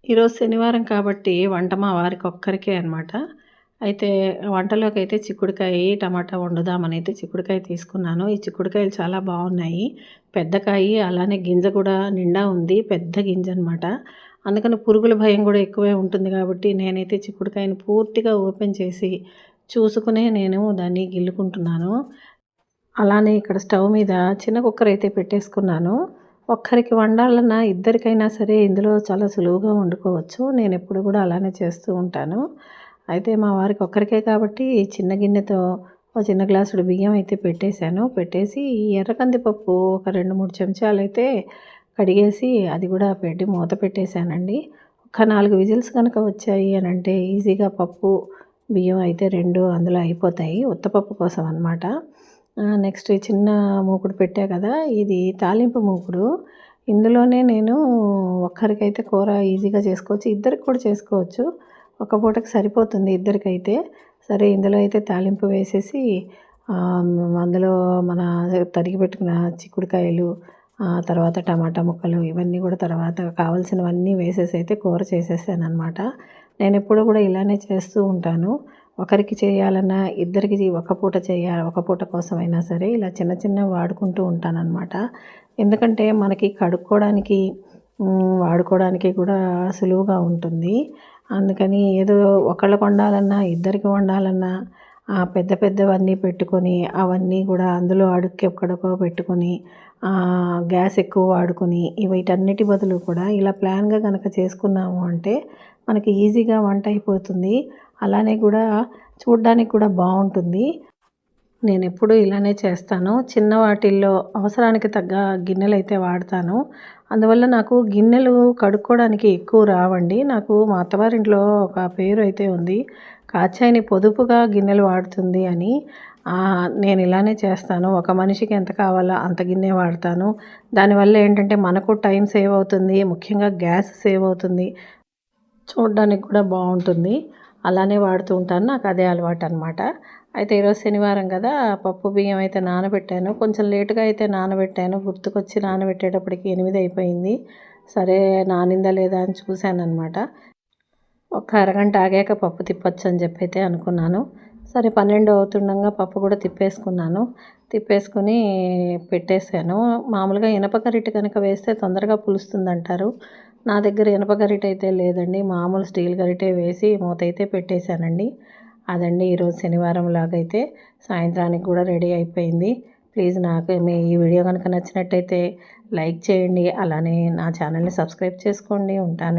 ఈరోజు శనివారం కాబట్టి వంట మా వారికొక్కరికే అనమాట. అయితే వంటలోకైతే చిక్కుడుకాయ, టమాటా వండుదామనైతే చిక్కుడుకాయ తీసుకున్నాను. ఈ చిక్కుడుకాయలు చాలా బాగున్నాయి. పెద్ద కాయి అలానే గింజ కూడా నిండా ఉంది. పెద్ద గింజనమాట. అందుకని పురుగుల భయం కూడా ఎక్కువే ఉంటుంది కాబట్టి నేనైతే చిక్కుడుకాయని పూర్తిగా ఓపెన్ చేసి చూసుకునే నేను దాన్ని గిల్లుకుంటున్నాను. అలానే ఇక్కడ స్టవ్ మీద చిన్న కుక్కర్ అయితే పెట్టేసుకున్నాను. ఒక్కరికి వండాలన్నా, ఇద్దరికైనా సరే ఇందులో చాలా సులువుగా వండుకోవచ్చు. నేనెప్పుడు కూడా అలానే చేస్తూ ఉంటాను. అయితే మా వారికి ఒక్కరికే కాబట్టి చిన్న గిన్నెతో ఒక చిన్న గ్లాసుడు బియ్యం అయితే పెట్టేశాను. పెట్టేసి ఈ ఎర్ర కందిపప్పు ఒక 2, 3 చెంచాలైతే కడిగేసి అది కూడా పెట్టి మూత పెట్టేశానండి. ఒక 4 విజిల్స్ గనక వచ్చాయి అనంటే ఈజీగా పప్పు, బియ్యం అయితే 2 అందులో అయిపోతాయి. ఉత్తపప్పు కోసం అనమాట. నెక్స్ట్ ఈ చిన్న మూకుడు పెట్టా కదా! ఇది తాలింపు మూకుడు. ఇందులోనే నేను ఒక్కరికైతే కూర ఈజీగా చేసుకోవచ్చు. ఇద్దరికి కూడా చేసుకోవచ్చు. ఒక పూటకి సరిపోతుంది ఇద్దరికైతే. సరే ఇందులో అయితే తాలింపు వేసేసి అందులో మన తరిగి పెట్టుకున్న చిక్కుడుకాయలు, తర్వాత టమాటా ముక్కలు ఇవన్నీ కూడా తర్వాత కావాల్సినవన్నీ వేసేసి అయితే కూర చేసేసాననమాట. నేనెప్పుడు కూడా ఇలానే చేస్తూ ఉంటాను. ఒకరికి చేయాలన్నా, ఇద్దరికి ఒక పూట ఒక పూట కోసమైనా సరే ఇలా చిన్న చిన్నవి వాడుకుంటూ ఉంటాననమాట. ఎందుకంటే మనకి కడుక్కోవడానికి, వాడుకోవడానికి కూడా సులువుగా ఉంటుంది. అందుకని ఏదో ఒకళ్ళకి వండాలన్నా, ఇద్దరికి వండాలన్నా పెద్ద పెద్దవన్నీ పెట్టుకొని, అవన్నీ కూడా అందులో అడుక్కి ఎక్కడికో పెట్టుకొని, గ్యాస్ ఎక్కువ వాడుకొని వీటన్నిటి బదులు కూడా ఇలా ప్లాన్‌గా గనక చేసుకున్నాము అంటే మనకి ఈజీగా వంట అయిపోతుంది. అలానే కూడా చూడ్డానికి కూడా బావుంటుంది. నేనెప్పుడూ ఇలానే చేస్తాను. చిన్న వాటిల్లో అవసరానికి తగ్గ గిన్నెలైతే వాడతాను. అందువల్ల నాకు గిన్నెలు కడుక్కోవడానికి ఎక్కువ రావండి. నాకు మా అత్తవారింట్లో ఒక పేరు అయితే ఉంది. కాచాయిని పొదుపుగా గిన్నెలు వాడుతుంది అని. నేను ఇలానే చేస్తాను. ఒక మనిషికి ఎంత కావాలో అంత గిన్నె వాడతాను. దానివల్ల ఏంటంటే మనకు టైం సేవ్ అవుతుంది. ముఖ్యంగా గ్యాస్ సేవ్ అవుతుంది. చూడ్డానికి కూడా బావుంటుంది. అలానే వాడుతూ ఉంటాను. నాకు అదే అలవాటనమాట. అయితే ఈరోజు శనివారం గదా! పప్పు, బియ్యం అయితే నానబెట్టాను. కొంచెం లేట్‌గా అయితే నానబెట్టాను. గుర్తుకొచ్చి నానబెట్టేటప్పటికి 8 అయిపోయింది. సరే నానిందా లేదా అని చూశాననమాట. ఒక అరగంట ఆగాక పప్పు తిప్పొచ్చని చెప్పైతే అనుకున్నాను. సరే 12 అవుతుండంగా పప్పు కూడా తిప్పేసుకున్నాను. తిప్పేసుకొని పెట్టేసాను. మామూలుగా ఇనప గరిటె కనుక వేస్తే తొందరగా పులుస్తుందంటారు. నా దగ్గర ఇనప గరిటె లేదండి. మామూలు స్టీల్ గరిటె వేసి మూతైతే పెట్టేశానండి. అదండి ఈరోజు శనివారం లాగైతే సాయంత్రానికి కూడా రెడీ అయిపోయింది. ప్లీజ్ నాకు మీ ఈ వీడియో కనుక నచ్చినట్టయితే లైక్ చేయండి. అలానే నా ఛానల్‌ని సబ్స్క్రైబ్ చేసుకోండి. ఉంటాను.